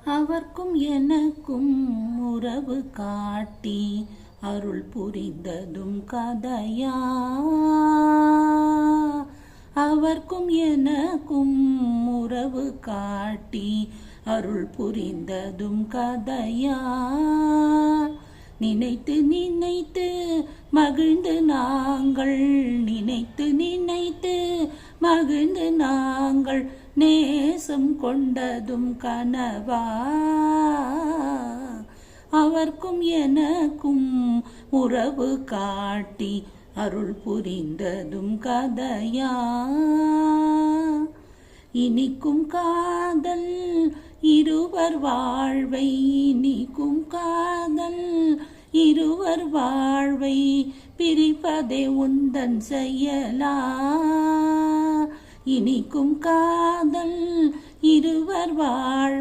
அவர்க்கும் எனக்கும் உறவு காட்டி அருள் புரிந்ததும் கதையா. அவர்க்கும் எனக்கும் உறவு காட்டி அருள் புரிந்ததும் கதையா. நினைத்து நினைத்து மகிழ்ந்து நாங்கள், நினைத்து நினைத்து மகிழ்ந்து நாங்கள் நேசம் கொண்டதும் கனவா. அவர்க்கும் எனக்கும் உறவு காட்டி அருள் புரிந்ததும் கதையா. இனிக்கும் காதல் இருவர் வாழ்வை, இனிக்கும் காதல் இருவர் வாழ்வை பிரிப்பதே உந்தன் செயலா. இனிக்கும் காதல் இருவர் வாழ்